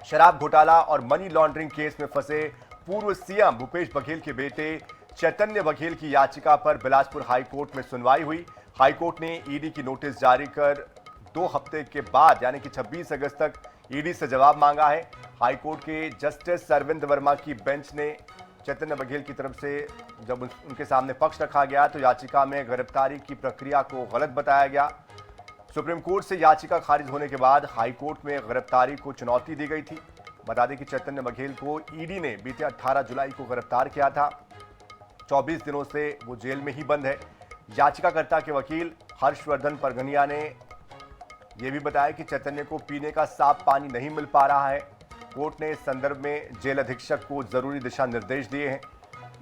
शराब घोटाला और मनी लॉन्ड्रिंग केस में फंसे पूर्व सीएम भूपेश बघेल के बेटे चैतन्य बघेल की याचिका पर बिलासपुर हाईकोर्ट में सुनवाई हुई। हाईकोर्ट ने ईडी की नोटिस जारी कर 2 हफ्ते के बाद यानी कि 26 अगस्त तक ईडी से जवाब मांगा है। हाईकोर्ट के जस्टिस अरविंद वर्मा की बेंच ने चैतन्य बघेल की तरफ से जब उनके सामने पक्ष रखा गया तो याचिका में गिरफ्तारी की प्रक्रिया को गलत बताया गया। सुप्रीम कोर्ट से याचिका खारिज होने के बाद हाईकोर्ट में गिरफ्तारी को चुनौती दी गई थी। बता दें कि चैतन्य बघेल को ईडी ने बीते 18 जुलाई को गिरफ्तार किया था। 24 दिनों से वो जेल में ही बंद है। याचिकाकर्ता के वकील हर्षवर्धन परगनिया ने यह भी बताया कि चैतन्य को पीने का साफ पानी नहीं मिल पा रहा है। कोर्ट ने इस संदर्भ में जेल अधीक्षक को जरूरी दिशा निर्देश दिए हैं।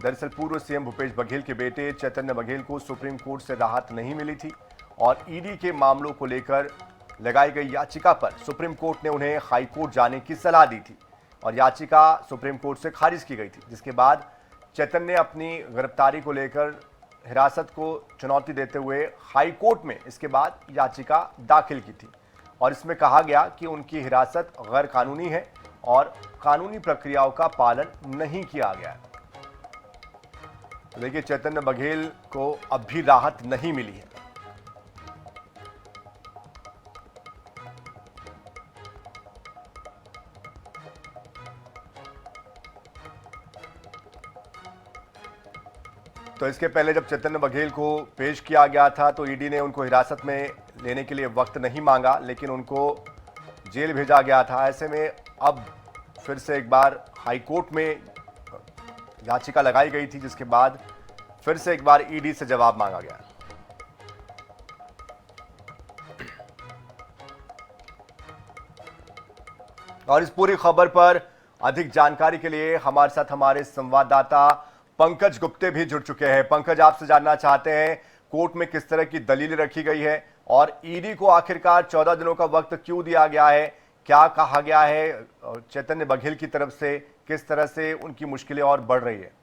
दरअसल पूर्व सीएम भूपेश बघेल के बेटे चैतन्य बघेल को सुप्रीम कोर्ट से राहत नहीं मिली थी और ईडी के मामलों को लेकर लगाई गई याचिका पर सुप्रीम कोर्ट ने उन्हें हाई कोर्ट जाने की सलाह दी थी और याचिका सुप्रीम कोर्ट से खारिज की गई थी, जिसके बाद चैतन्य ने अपनी गिरफ्तारी को लेकर हिरासत को चुनौती देते हुए हाई कोर्ट में इसके बाद याचिका दाखिल की थी और इसमें कहा गया कि उनकी हिरासत गैर कानूनी है और कानूनी प्रक्रियाओं का पालन नहीं किया गया। तो देखिए, चैतन्य बघेल को अब भी राहत नहीं मिली है। तो इसके पहले जब चैतन्य बघेल को पेश किया गया था तो ईडी ने उनको हिरासत में लेने के लिए वक्त नहीं मांगा, लेकिन उनको जेल भेजा गया था। ऐसे में अब फिर से एक बार हाईकोर्ट में याचिका लगाई गई थी, जिसके बाद फिर से एक बार ईडी से जवाब मांगा गया। और इस पूरी खबर पर अधिक जानकारी के लिए हमारे साथ हमारे संवाददाता पंकज गुप्ते भी जुड़ चुके हैं। पंकज, आपसे जानना चाहते हैं कोर्ट में किस तरह की दलील रखी गई है और ईडी को आखिरकार 14 दिनों का वक्त क्यों दिया गया है, क्या कहा गया है चैतन्य बघेल की तरफ से, किस तरह से उनकी मुश्किलें और बढ़ रही है?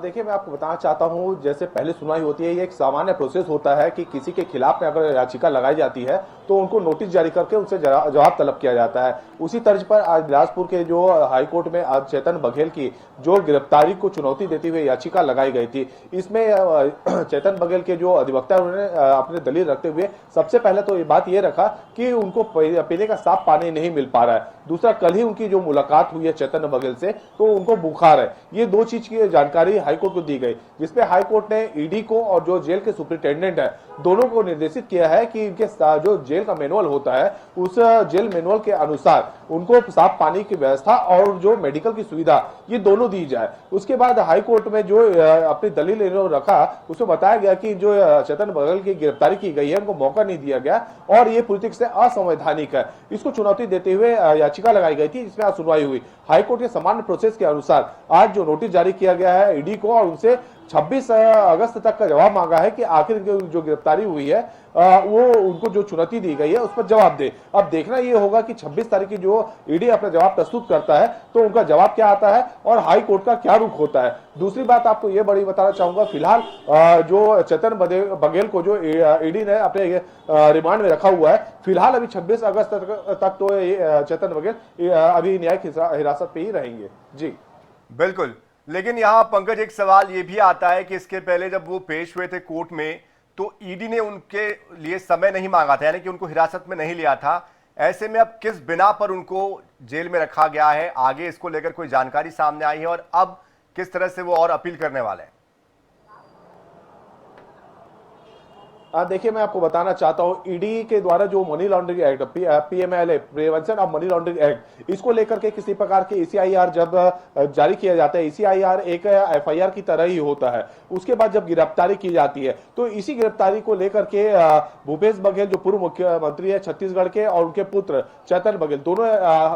देखिए, मैं आपको बताना चाहता हूं, जैसे पहले सुनवाई होती है, ये एक सामान्य प्रोसेस होता है कि किसी के खिलाफ में अगर याचिका लगाई जाती है तो उनको नोटिस जारी करके उनसे जवाब तलब किया जाता है। उसी तर्ज पर आज बिलासपुर के जो हाईकोर्ट में आज चैतन्य बघेल की जो गिरफ्तारी को चुनौती देती हुई याचिका लगाई गई थी, इसमें चैतन्य बघेल के जो अधिवक्ता उन्होंने अपने दलील रखते हुए सबसे पहले तो ये बात ये रखा कि उनको पीने का साफ पानी नहीं मिल पा रहा है। दूसरा, कल ही उनकी जो मुलाकात हुई है चैतन्य बघेल से तो उनको बुखार है। ये 2 चीज की जानकारी हाईकोर्ट को दी गई, जिसपे हाईकोर्ट ने ईडी को और जो जेल के सुपरिटेंडेंट है दोनों को निर्देशित किया है कि इनके जो जेल का मैनुअल होता है उस जेल मैनुअल के अनुसार उनको साफ पानी की व्यवस्था और जो मेडिकल की सुविधा ये दोनों दी जाए। उसके बाद हाईकोर्ट में जो अपनी दलील इन्होंने रखा उसमें बताया गया कि जो चैतन्य बघेल की गिरफ्तारी की गई है उनको मौका नहीं दिया गया और ये पूरी तरीके से असंवैधानिक है। इसको चुनौती देते हुए याचिका लगाई गई थी, जिसमें आज सुनवाई हुई। हाईकोर्ट के सामान्य प्रोसेस के अनुसार आज जो नोटिस जारी किया गया है ईडी को और उनसे 26 अगस्त तक का जवाब मांगा है कि आखिर जो गिरफ्तारी हुई है वो उनको जो चुनौती दी गई है उस पर जवाब दे। अब देखना ये होगा कि 26 तारीख की जो ईडी अपना जवाब प्रस्तुत करता है तो उनका जवाब क्या आता है और हाई कोर्ट का क्या रुख होता है। दूसरी बात आपको ये बड़ी बताना चाहूंगा, फिलहाल जो चैतन्य बघेल को जो ईडी ने अपने रिमांड में रखा हुआ है, फिलहाल अभी 26 अगस्त तक तो चैतन्य बघेल अभी न्यायिक हिरासत पे ही रहेंगे। जी बिल्कुल, लेकिन यहाँ पंकज एक सवाल ये भी आता है कि इसके पहले जब वो पेश हुए थे कोर्ट में तो ईडी ने उनके लिए समय नहीं मांगा था, यानी कि उनको हिरासत में नहीं लिया था। ऐसे में अब किस बिना पर उनको जेल में रखा गया है, आगे इसको लेकर कोई जानकारी सामने आई है और अब किस तरह से वो और अपील करने वाले हैं? देखिए, मैं आपको बताना चाहता हूं, ईडी के द्वारा जो money laundering act PMLA prevention of money laundering act, इसको लेकर के किसी प्रकार के ईसीआईआर जब जारी किया जाता है, ईसीआईआर एक एफआईआर की तरह ही होता है। उसके बाद जब गिरफ्तारी की जाती है तो इसी गिरफ्तारी को लेकर के भूपेश बघेल जो पूर्व मुख्यमंत्री है छत्तीसगढ़ के और उनके पुत्र चैतन्य बघेल दोनों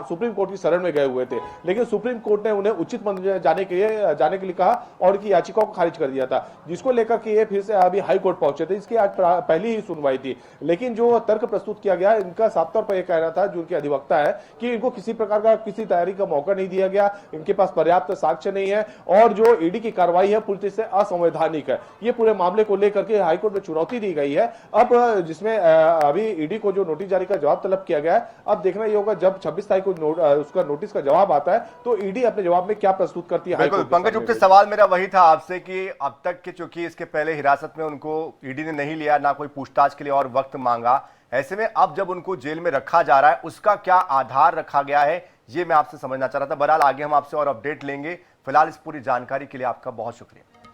सुप्रीम कोर्ट की शरण में गए हुए थे, लेकिन सुप्रीम कोर्ट ने उन्हें उचित मंजिल जाने के लिए कहा और उनकी याचिकाओं को खारिज कर दिया था, जिसको लेकर के ये फिर से अभी हाई कोर्ट पहुंचे थे। इसके आज पहली ही सुनवाई थी। लेकिन जो तर्क प्रस्तुत किया गया, इनका साफ तौर पर यह कहना था, जो उनके अधिवक्ता है, कि इनको किसी प्रकार का किसी तैयारी का मौका नहीं दिया गया, इनके पास पर्याप्त साक्ष्य नहीं है और जो ईडी की कार्रवाई है पूरी तरह से असंवैधानिक है। ये पूरे मामले को लेकर के हाईकोर्ट में चुनौती दी गई है। अब जिसमें अभी ईडी को जो नोटिस जारी का जवाब तलब किया गया है, अब देखना ये होगा जब 26 तारीख को उसका नोटिस का जवाब आता है तो ईडी अपने जवाब में क्या प्रस्तुत करती है। बिल्कुल पंकज गुप्ता, सवाल मेरा वही था आपसे कि अब तक के चूंकि इसके पहले हिरासत में उनको ईडी ने नहीं लिया, ना कोई पूछताछ के लिए और वक्त मांगा, ऐसे में अब जब उनको जेल में रखा जा रहा है उसका क्या आधार रखा गया है, ये मैं आपसे समझना चाह रहा था। बहरहाल आगे हम आपसे और अपडेट लेंगे। फिलहाल इस पूरी जानकारी के लिए आपका बहुत शुक्रिया।